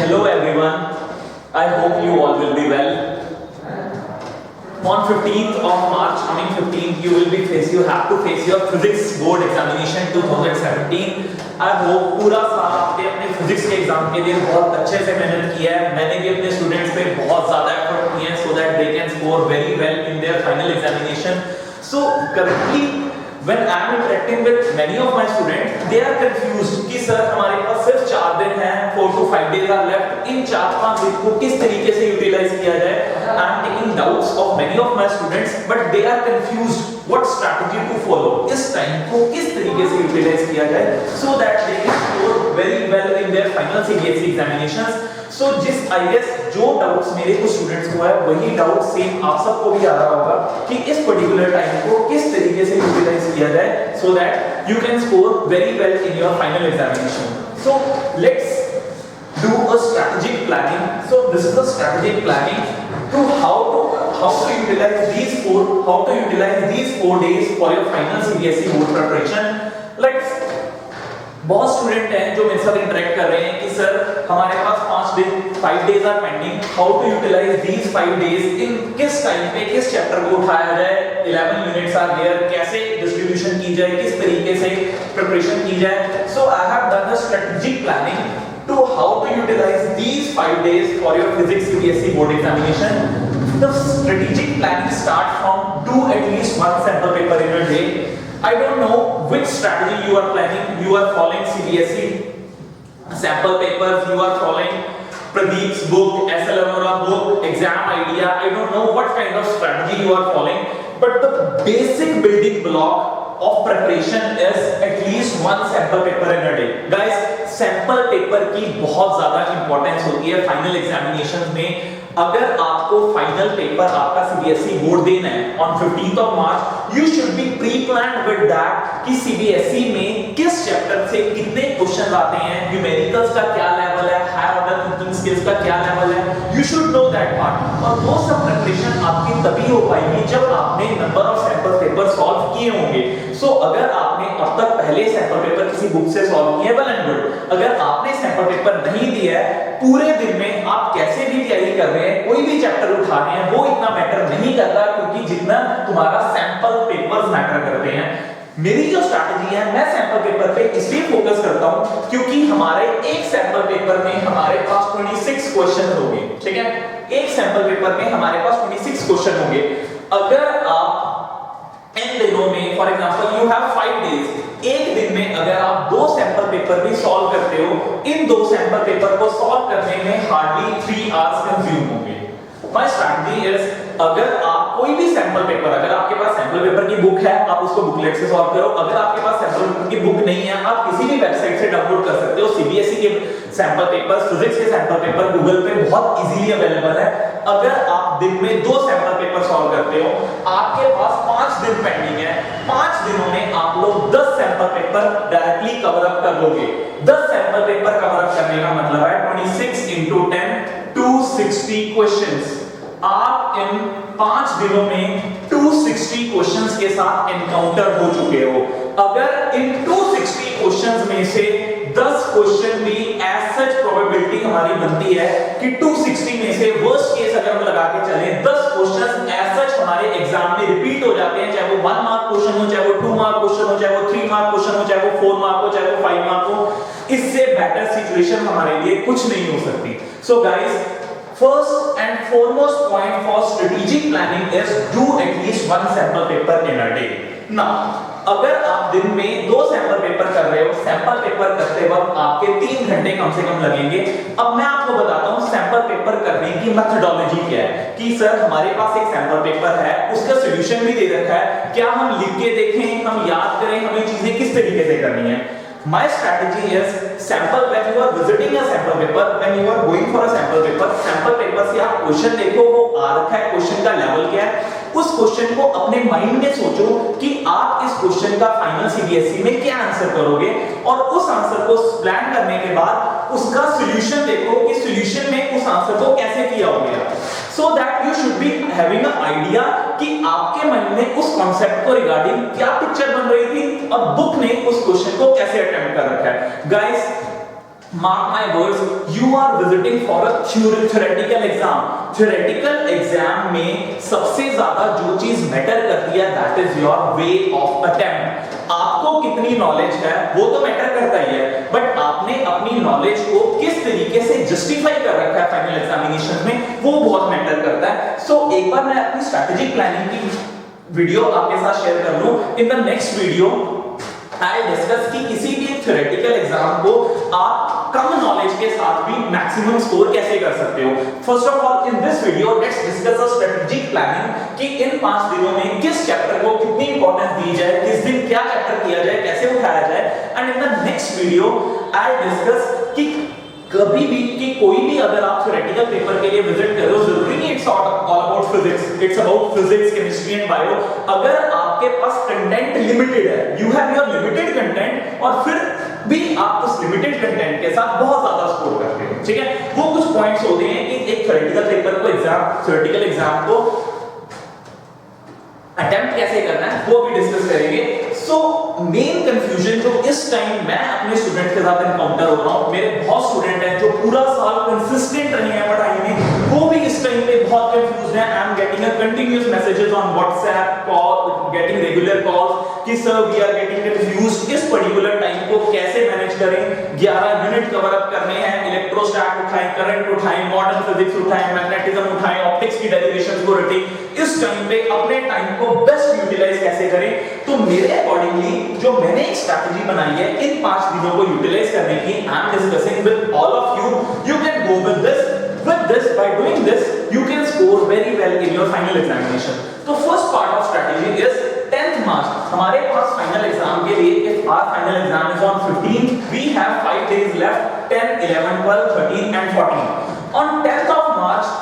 Hello everyone, I hope you all will be well. On 15th of March, coming 15th, you have to face your physics board examination 2017. I hope पूरा साल आपने अपने physics के exam के लिए बहुत अच्छे से मेहनत किया है. मैंने भी अपने स्टूडेंट्स पे बहुत ज़्यादा एफर्ट किए हैं so that they can score very well in their final examination. So currently when I am interacting with many of my students, they are confused कि सर हमारे पास सिर्फ 4 दिन हैं, 4 to 5 days are left. इन 4-5 दिन को किस तरीके से यूटिलाइज किया जाए? I am taking doubts of many of my students, but they are confused what strategy to follow. इस टाइम को किस तरीके से यूटिलाइज किया जाए so that they can score very well in their final CBSE examinations. So जिस I guess जो doubts मेरे कुछ स्टूडेंट्स को है वही डाउट सेम आप सबको भी आ रहा होगा कि इस पर्टिकुलर टाइम को किस तरीके से यूटिलाइज किया जाए so that you can score very well in your final examination. So let's do a strategic planning. So this is the strategic planning to how to utilize these 4 days for your final CBSE board preparation. Let's बहुत student हैं जो मेरे साथ interact कर रहे हैं कि sir हमारे पास 5 days are pending, how to utilize these 5 days, in किस टाइम पे किस चैप्टर को उठाया जाए, 11 यूनिट्स आर देयर, कैसे डिस्ट्रीब्यूशन की जाए, किस तरीके से प्रिपरेशन की जाए. So I have done a strategic planning to how to utilize these 5 days for your physics CBSE board examination. The strategic planning starts from do at least one sample paper in a day. I don't know which strategy you are planning. You are following CBSE sample papers, you are following Pradeep's book, SL Arora book, exam idea. I don't know what kind of strategy you are following, but the basic building block of preparation is at least one sample paper in a day. Guys, sample paper की बहुत ज़्यादा importance होती है final examinations में. अगर आपको final paper आपका CBSE board देना है on 15th of March, you should be pre-planned with that कि CBSE में किस चैप्टर से कितने क्वेश्चन आते हैं, न्यूमेरिकल्स का क्या लेवल है, हायर ऑर्डर थिंकिंग स्किल्स का क्या लेवल है. You should know that part. और वो सब प्रिपरेशन आपकी तभी हो पाएगी जब आपने number of sample paper solve किए होंगे. सो अगर आपने अब तक पहले सैंपल पेपर किसी बुक से सॉल्व किए, वेल एंड गुड. अगर आपने सैंपल पेपर नहीं दिया है, पूरे दिन में आप कैसे भी तैयारी कर रहे हैं, कोई भी चैप्टर उठा रहे हैं, वो इतना मैटर नहीं करता क्योंकि जितना तुम्हारा सैंपल पेपर्स मैटर करते हैं. मेरी जो स्ट्रैटेजी है, मैं सैंपल पेपर पे इसलिए फोकस करता हूं क्योंकि हमारे एक सैंपल पेपर में हमारे पास 26 क्वेश्चन होंगे. ठीक है, एक सैंपल पेपर में हमारे पास 26 क्वेश्चन होंगे. अगर आप इन दिनों में for example you have 5 days, एक दिन में अगर आप 2 सैंपल पेपर भी सॉल्व करते हो, इन 2 सैंपल पेपर को सॉल्व करने में हार्डली 3 आवर्स कंज्यूम होंगे. माय स्ट्रैटेजी इज, अगर आप कोई भी सैंपल पेपर, अगर आपके पास सैंपल पेपर की बुक है आप उसको बुकलेट से सॉल्व करो. अगर आपके पास सैंपल पेपर की बुक नहीं है, आप किसी भी वेबसाइट से डाउनलोड कर सकते हो. CBSE के सैंपल पेपर, फिजिक्स के सैंपल पेपर गूगल पे बहुत इजीली अवेलेबल है. अगर आप दिन में 2 सैंपल पेपर सॉल्व करते हो, आपके पास 5 दिन पेंडिंग है. 5 दिनों में आप लोग 10 sample paper directly cover up कर लोगे. 10 सैंपल पेपर कवर अप करने का मतलब है 26 into 10 260 क्वेश्चंस. आप इन 5 दिनों में 260 क्वेश्चंस के साथ एनकाउंटर हो चुके हो. अगर इन 260 क्वेश्चंस में से 10 क्वेश्चन भी एज सच प्रोबेबिलिटी हमारी बनती है कि 260 में से वर्स्ट केस अगर हम लगा के चले 10 क्वेश्चंस एज सच हमारे एग्जाम में रिपीट हो जाते हैं, चाहे वो 1 मार्क क्वेश्चन हो, चाहे वो 2 मार्क क्वेश्चन हो, चाहे वो 3 मार्क क्वेश्चन हो, चाहे वो 4 मार्क हो, चाहे वो 5 मार्क हो. इससे बेटर सिचुएशन हमारे लिए कुछ नहीं हो सकती. So guys, first and foremost point for strategic planning is do at least one sample paper in a day. Now, अगर आप दिन में 2 सैंपल पेपर कर रहे हो, सैंपल पेपर करते वक्त आपके 3 घंटे कम से कम लगेंगे. अब मैं आपको बताता हूं सैंपल पेपर करने की मेथोडोलॉजी क्या है. कि सर हमारे पास एक सैंपल पेपर है, उसका सॉल्यूशन भी दे रखा है, क्या हम लिख के देखें, हम याद करें, हमें चीजें किस तरीके से करनी है. My strategy is sample, when you are visiting a sample paper, when you are going for a sample paper से आप क्वेश्चन देखो, वो आ रखा है, क्वेश्चन का लेवल क्या है, उस क्वेश्चन को अपने माइंड में सोचो कि आप इस क्वेश्चन का फाइनल CBSE में क्या आंसर करोगे, और उस आंसर को प्लान करने के बाद उसका सॉल्यूशन देखो कि सॉल्यूशन में उस आंसर को कैसे किया होगा. So that you should be having an idea कि आपके मन में उस कॉन्सेप्ट को रिगार्डिंग क्या पिक्चर बन रही थी और बुक ने उस क्वेश्चन को कैसे अटेम्प्ट कर रखा है. Guys, Mark my words, you are visiting for a theoretical exam. Theoretical exam में सबसे ज्यादा जो चीज मैटर करती है that is your way of attempt. आपको कितनी नॉलेज है वो तो मैटर करता ही है, बट आपने अपनी नॉलेज को किस तरीके से जस्टिफाई कर रखा है फाइनल एग्जामिनेशन में, वो बहुत मैटर करता है. सो एक बार मैं अपनी स्ट्रेटेजिक प्लानिंग की वीडियो आपके साथ शेयर कर लूं. In the next video I discuss कि किसी भी थ्योरेटिकल एग्जाम को आप कम नॉलेज के साथ भी मैक्सिमम स्कोर कैसे कर सकते हो. First of all in this video let's discuss a strategic planning कि इन 5 दिनों में किस चैप्टर को कितनी इंपॉर्टेंस दी जाए, किस दिन क्या चैप्टर किया जाए, कैसे उठाया जाए. And in the next video I discuss कि कभी भी कि कोई भी अगर आप थ्योरेटिकल पेपर के लिए विजिट कर रहे हो, जरूरी नहीं it's all about physics, it's about physics, chemistry and bio. अगर आपके पास कंटेंट लिमिटेड है, you have your limited content, और फिर भी आप उस लिमिटेड कंटेंट के साथ बहुत ज्यादा स्कोर करते हो, ठीक है. वो कुछ पॉइंट्स होते हैं कि एक थ्योरेटिकल पेपर को थ्योरेटिकल एग्जाम को अटेम्प्ट कैसे करना है वो भी डिस्कस करेंगे. सो मेन कंफ्यूजन जो इस टाइम मैं अपने स्टूडेंट के साथ एनकाउंटर हो रहा हूं, मेरे बहुत स्टूडेंट हैं जो पूरा साल कंसिस्टेंट रहे हैं पढ़ाई में, वो भी इस टाइम पे बहुत कंफ्यूज हैं. I am getting a continuous messages on WhatsApp, call, getting regular calls कि sir we are getting confused, इस पर्टिकुलर टाइम को कैसे मैनेज करें. 11 यूनिट कवर अप करने हैं, इलेक्ट्रोस्टैट उठाएं, करंट उठाएं, मॉडर्न फिजिक्स उठाएं, मैग्नेटिज्म उठाएं, ऑप्टिक्स की डेरिवेशंस को रटें. इस टाइम पे अपने टाइम को बेस्ट यूटिलाइज कैसे करें. तो मेरे अकॉर्डिंगली जो मैंने एक स्ट्रैटेजी बनाई है इन 5 दिनों को यूटिलाइज करने की, I am discussing with all of you. You can go with this. With this, by doing this, you can score very well in your final examination. So first part of strategy is 10th March. हमारे पास final exam के लिए, if our final exam is on 15th, we have 5 days left, 10, 11, 12, 13 and 14. On 10th of March,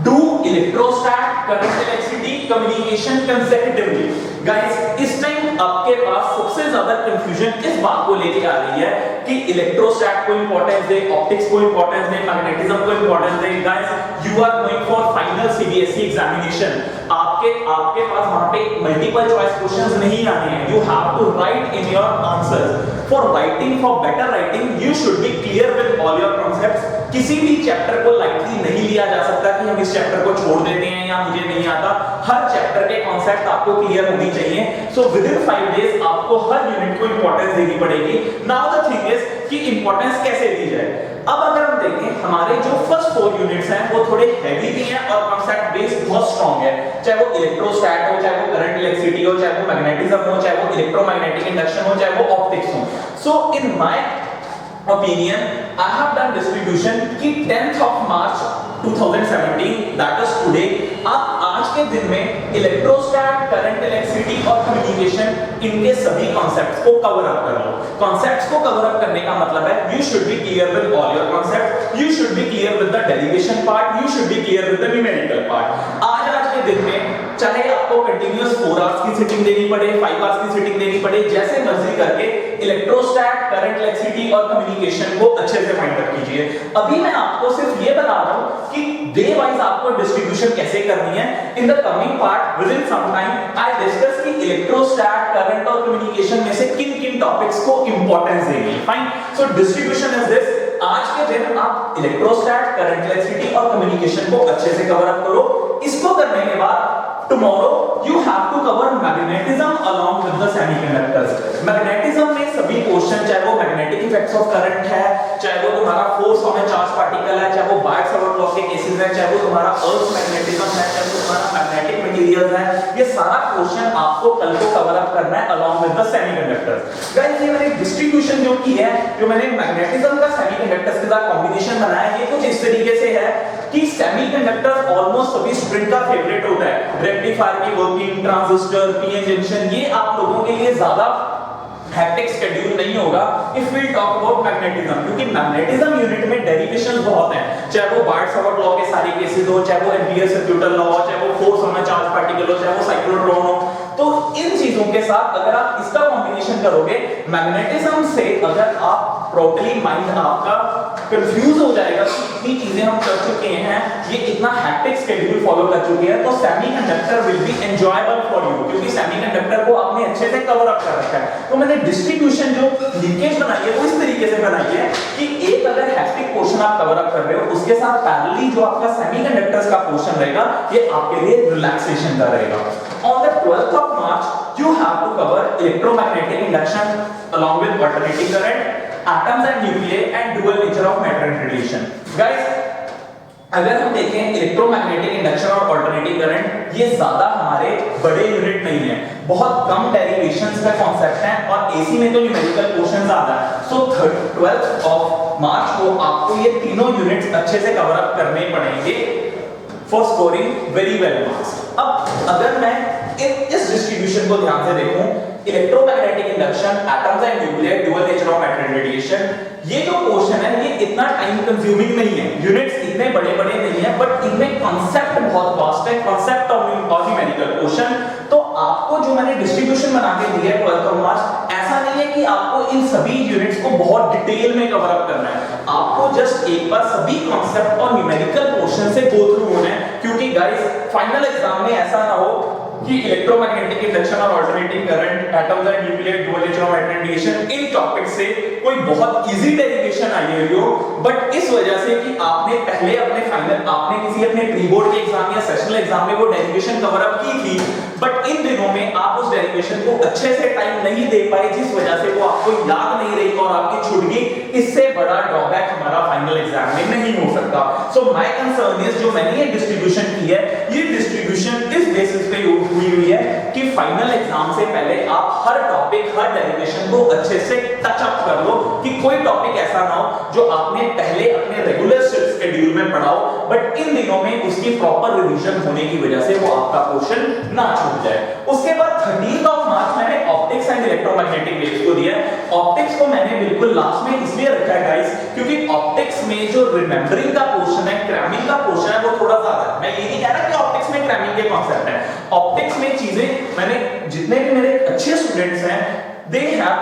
do electrostat, current electricity, communication consecutively. Guys, इस time आपके पास सबसे ज्यादा confusion इस बात को लेके आ रही है कि इलेक्ट्रोस्टैट को इंपॉर्टेंस दे, ऑप्टिक्स को इंपॉर्टेंस दे, मैग्नेटिज्म को इंपॉर्टेंस दे. Guys, you are going for final CBSE examination. आपके पास वहां पे मल्टीपल चॉइस क्वेश्चंस नहीं आने हैं. You have to write in your answers. For writing, for better writing, you should be clear with all your concepts. किसी भी chapter को लाइटली नहीं लिया जा सकता कि हम इस चैप्टर को छोड़ देते हैं या मुझे नहीं आता. हर चैप्टर के कांसेप्ट आपको क्लियर होनी चाहिए. सो विद इन 5 डेज आपको हर यूनिट को इंपॉर्टेंस देनी पड़ेगी. नाउ द थिंग इज कि इंपॉर्टेंस कैसे दी जाए. अब अगर हम देखें हमारे जो फर्स्ट 4 यूनिट्स हैं वो थोड़े हैवी भी हैं और कांसेप्ट बेस बहुत स्ट्रांग है. चाहे वो इलेक्ट्रोस्टैट हो, चाहे वो करंट इलेक्ट्रिसिटी हो, चाहे वो मैग्नेटिज्म हो, चाहे वो इलेक्ट्रोमैग्नेटिक इंडक्शन हो, चाहे वो ऑप्टिक्स हो. So in my opinion, I have done distribution कि 10th of March 2017, that is today, आप आज के दिन में इलेक्ट्रोस्टैट, करंट इलेक्ट्रिसिटी और कम्युनिकेशन, इनके सभी कॉन्सेप्ट्स को कवर अप कर लो. कॉन्सेप्ट्स को कवर अप करने का मतलब है you should be clear with all your concepts, you should be clear with the derivation part, you should be clear with the numerical part. आज के दिन में चाहे आपको कंटिन्यूअस 4 आवर्स की सिटिंग देनी पड़े, 5 आवर्स की सिटिंग देनी पड़े, जैसे मर्जी करके इलेक्ट्रोस्टैट, करंट इलेक्ट्रिसिटी और कम्युनिकेशन को अच्छे से फाइंड आउट कीजिए. अभी मैं आपको सिर्फ ये बता रहा हूं कि डे वाइज आपको डिस्ट्रीब्यूशन कैसे करनी है. In the coming part with in some time I discuss कि इलेक्ट्रोस्टैट, करंट और कम्युनिकेशन में से किन-किन टॉपिक्स को इंपॉर्टेंस देनी है. Fine. So distribution is this. आज के दिन आप इलेक्ट्रोस्टैट, करंट इलेक्ट्रिसिटी और कम्युनिकेशन को अच्छे से कवर अप करो. इसको करने के बाद tomorrow you have to cover magnetism along with the semiconductors. Magnetism में सभी क्वेश्चन, चाहे वो मैग्नेटिक इफेक्ट्स ऑफ करंट है, चाहे वो तुम्हारा force on a charge particle है, चाहे वो बायट-सावर्त लॉ के केसेस है, चाहे वो तुम्हारा अर्थ मैग्नेटिज्म है, चाहे वो तुम्हारा मैग्नेटिक मटेरियल्स है, ये सारा क्वेश्चन आपको कल को कवर अप करना है along with the semiconductors. Guys, ये मैंने डिस्ट्रीब्यूशन जो की है, जो मैंने मैग्नेटिज्म का सेमीकंडक्टर्स के साथ कॉम्बिनेशन बनाया है, ये कुछ इस तरीके से है कि सेमीकंडक्टर ऑलमोस्ट सभी स्टूडेंट का फेवरेट होता है. रेक्टिफायर की वर्किंग, ट्रांजिस्टर, पीएन जंक्शन, ये आप लोगों के लिए ज्यादा हैक्टिक शेड्यूल नहीं होगा if we talk about magnetism, क्योंकि मैग्नेटिज्म यूनिट में डेरिवेशंस बहुत हैं. चाहे वो बायट-सावर्त लॉ के सारे केसेस हो, चाहे वो एम्पियर सर्क्यूटल लॉ हो, चाहे वो force on a charge particle हो, चाहे वो साइक्लोट्रॉन हो. तो इन चीजों के साथ अगर आप इसका कॉम्बिनेशन करोगे मैग्नेटिज्म से, अगर आप टोटली माइंड आपका कंफ्यूज हो जाएगा कि इतनी चीजें हम कर चुके हैं, ये इतना हैक्टिक शेड्यूल फॉलो कर चुके हैं, तो semiconductor will be enjoyable for you, क्योंकि सेमीकंडक्टर को आपने अच्छे से कवर अप कर रखा है. तो मैंने डिस्ट्रीब्यूशन जो लिंकेज बनाई है वो इस तरीके से बनाई है कि एक अगर पोर्शन आप कवर अप कर रहे हो उसके साथ पैरेलली जो आपका सेमीकंडक्टर्स का पोर्शन रहेगा ये आपके लिए रिलैक्सेशन का रहेगा। On the 12th of March, you have to cover electromagnetic induction along with alternating current, atoms and nuclei, and dual nature of matter and radiation. Guys, अगर हम देखें इलेक्ट्रोमैग्नेटिक इंडक्शन और अल्टरनेटिंग करंट ये ज्यादा हमारे बड़े यूनिट नहीं है, बहुत कम डेरिवेशंस का कॉन्सेप्ट है और एसी में तो न्यूमेरिकल पोर्शन ज्यादा है। सो 12th ऑफ मार्च को आपको ये तीनों यूनिट्स अच्छे से कवर अप करने पड़ेंगे for scoring very well marks. अब अगर मैं इस डिस्ट्रीब्यूशन को ध्यान से देखूं, electromagnetic induction, atoms and nuclear, dual nature of matter and radiation, ये जो पोर्शन है ये इतना टाइम कंज्यूमिंग नहीं है, यूनिट्स इतने बड़े-बड़े नहीं है, बट इनमें कांसेप्ट बहुत वास्ट है, कांसेप्ट ऑफ न्यूमेरिकल पोर्शन। तो आपको जो मैंने डिस्ट्रीब्यूशन बना के दिया है 12th ऑफ मार्च, ऐसा नहीं है कि आपको इन सभी यूनिट्स को बहुत डिटेल में कवर अप करना है, आपको जस्ट एक बार सभी कांसेप्ट और न्यूमेरिकल पोर्शन से गो थ्रू होना है, क्योंकि गाइस फाइनल एग्जाम में ऐसा ना हो कि इलेक्ट्रोमैग्नेटिक इंडक्शन और alternating current, atoms and nuclear, dual nature of matter and radiation, in topic से कोई बहुत इजी डेरिवेशन आई हुई हो, बट इस वजह से कि आपने पहले अपने फाइनल आपने किसी अपने प्री बोर्ड के एग्जाम या सेशनल एग्जाम में वो डेरिवेशन कवर अप की थी, बट इन दिनों में आप उस डेरिवेशन को अच्छे से टाइम नहीं दे पाए, जिस वजह से वो आपको याद नहीं रही और आपकी छूट गई। इससे बड़ा ड्रॉबैक हमारा फाइनल एग्जाम में नहीं हो सकता। सो माय कंसर्न इज, जो मैंने ये डिस्ट्रीब्यूशन की है, ये डिस्ट्रीब्यूशन इस बेसिस पे हुई हुई है कि फाइनल एग्जाम से पहले आप हर टॉपिक, हर डेरिवेशन को अच्छे से टच अप कर लो, कि कोई टॉपिक ऐसा ना हो जो आपने पहले अपने रेगुलर शेड्यूल में पढ़ा हो, बट इन दिनों में उसकी प्रॉपर रिवीजन होने की वजह से वो आपका क्वेश्चन ना छूट जाए। उसके बाद 13th ऑफ मार्च मैंने ऑप्टिक्स एंड इलेक्ट्रोमैग्नेटिक वेव्स को दिया है। ऑप्टिक्स को मैंने बिल्कुल लास्ट में इसलिए रखा है गाइस, क्योंकि ऑप्टिक्स में जो रिमेंबरिंग का पोर्शन है, क्रैमिंग का पोर्शन है, वो थोड़ा ज्यादा है। मैं ये नहीं कह रहा कि ऑप्टिक्स में क्रैमिंग के कॉन्सेप्ट है, ऑप्टिक्स में चीजें मैंने जितने भी मेरे अच्छे स्टूडेंट्स हैं, दे हैव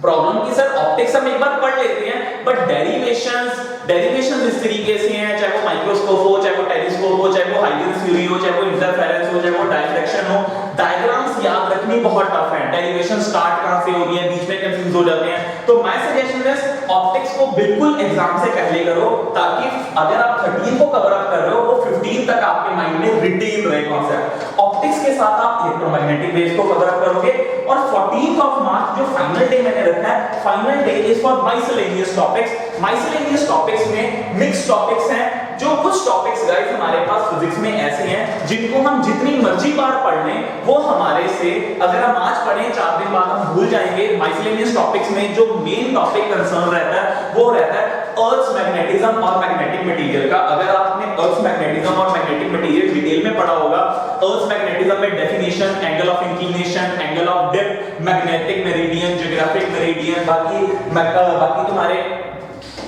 प्रॉब्लम कि सर ऑप्टिक्स हम एक बार पढ़ लेते हैं, बट डेरिवेशंस इस तरीके से हैं, चाहे वो माइक्रोस्कोप हो, चाहे वो टेलीस्कोप हो, चाहे वो हाइगन्स थ्योरी हो, चाहे वो इंटरफेरेंस हो, चाहे वो डायफ्रैक्शन हो, डायग्राम्स याद रखनी बहुत टफ है, डेरिवेशन स्टार्ट कहां से हो रही है, बीच में कंफ्यूज हो जाते हैं। तो माय सजेशन इज ऑप्टिक्स को बिल्कुल एग्जाम से पहले करो, ताकि अगर आप 13 को कवर अप कर रहे हो, वो 15 तक आपके माइंड में रिटेन रहे कॉन्सेप्ट। ऑप्टिक्स के साथ आप इलेक्ट्रोमैग्नेटिक वेव्स को कवर अप करोगे। और 14th ऑफ मार्च जो फाइनल डे मैंने रखा है, final day is for miscellaneous topics. Miscellaneous topics में मिक्स टॉपिक्स हैं, जो कुछ टॉपिक्स गाइस हमारे पास फिजिक्स में ऐसे हैं जिनको हम जितनी मर्जी बार पढ़ लें, वो हमारे से अगर हम आज पढ़ें 4 दिन बाद हम भूल जाएंगे। माइसलेनियस टॉपिक्स में जो मेन टॉपिक कंसर्न रहता है वो रहता है अर्थ मैग्नेटिज्म और मैग्नेटिक मटेरियल का। अगर आपने अर्थ मैग्नेटिज्म और मैग्नेटिक मटेरियल डिटेल में पढ़ा होगा, अर्थ मैग्नेटिज्म में definition, angle of inclination, angle of depth, magnetic meridian, geographic meridian, बाकी तुम्हारे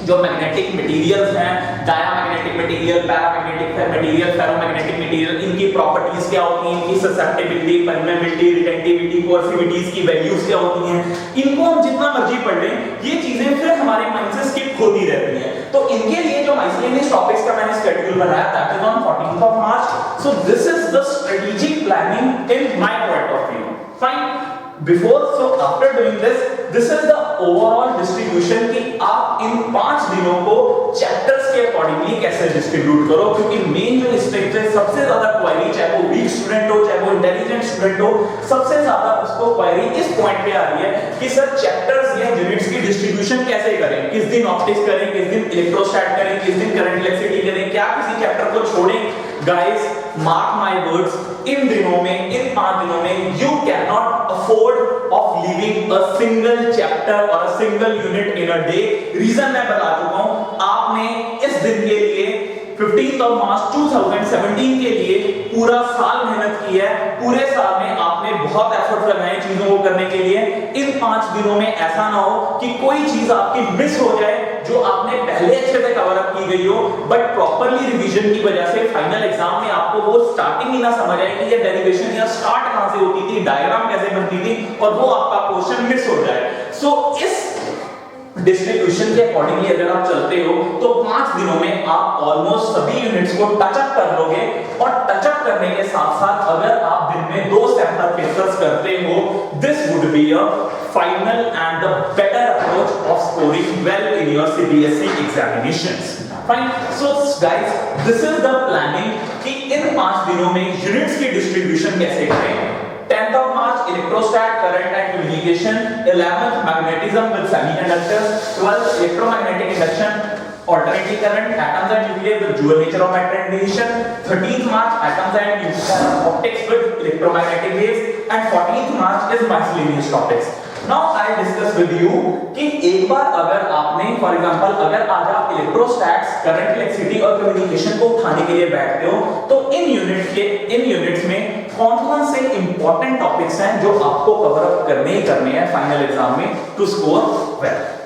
जो मैग्नेटिक मटेरियल्स हैं, diamagnetic material, paramagnetic material, ferromagnetic material, इनकी प्रॉपर्टीज क्या होती हैं, इनकी ससेप्टिबिलिटी, परमेबिलिटी, रिटेंटिविटी, कोर्सिविटीज की वैल्यूज क्या होती हैं, इनको हम जितना मर्जी पढ़ लें, ये चीजें फिर हमारे माइंड से स्किप होती रहती हैं। तो इनके लिए जो माइसलेनियस टॉपिक्स का मैंने शेड्यूल बनाया, that is on 14th of March. So this is the strategic planning in my point of view. Fine, before so after doing this is the overall distribution कि आप इन 5 दिनों को चैप्टर्स के अकॉर्डिंगली कैसे distribute करो, क्योंकि main जो stage पे सबसे ज्यादा क्वेरी, चाहे वो वीक स्टूडेंट हो, चाहे वो इंटेलिजेंट स्टूडेंट हो, सबसे ज्यादा उसको क्वेरी इस पॉइंट पे आ रही है कि सर चैप्टर्स या यूनिट्स की डिस्ट्रीब्यूशन कैसे करें, किस दिन ऑप्टिक्स करें, किस दिन इलेक्ट्रोस्टैट करें, किस दिन करंट इलेक्ट्रिसिटी करें, क्या किसी चैप्टर को छोड़ें। गाइस मार्क माय वर्ड्स, इन दिनों में, इन 5 दिनों में you can not afford of leaving a single chapter और a single unit in a day. Reason मैं बता चुका हूं, आपने इस दिन के लिए 15th ऑफ मार्च 2017 के लिए पूरा साल मेहनत की है, पूरे साल में आपने बहुत एफर्ट लगाए चीजों को करने के लिए। इन 5 दिनों में ऐसा ना हो कि कोई चीज आपकी मिस हो जाए जो आपने पहले अच्छे से कवर अप की गई हो, बट प्रॉपर्ली रिवीजन की वजह से फाइनल एग्जाम में आपको वो स्टार्टिंग ही ना समझ आए कि ये डेरिवेशन या स्टार्ट कहां से होती थी, डायग्राम कैसे बनती थी, और वो आपका क्वेश्चन मिस हो जाए। सो इस डिस्ट्रीब्यूशन के अकॉर्डिंगली अगर आप चलते हो तो 5 दिनों में आप ऑलमोस्ट सभी यूनिट्स को टच अप कर लोगे। और टच अप करने के साथ साथ अगर आप दिन में 2 सैंपल पेपर्स करते हो, this would be a final and the better approach of scoring well in your CBSE examinations. Fine. So guys, this is the planning कि इन 5 दिनों में यूनिट्स की डिस्ट्रीब्यूशन कैसे करें. 10th of March electrostat, current and communication. 11th magnetism with semiconductors. 12th electromagnetic induction, alternating current, atoms and nuclei with dual nature of matter and radiation. 13th March atoms and optics with electromagnetic waves, and 14th March is miscellaneous topics. Now I discuss with you कि एक बार अगर आपने for example अगर आज आप इलेक्ट्रोस्टैट्स, current, electricity और communication को उठाने के लिए बैठते हो तो इन यूनिट्स में कौन-कौन से इंपॉर्टेंट टॉपिक्स हैं जो आपको कवर अप करने ही करने हैं फाइनल एग्जाम में टू स्कोर वेल.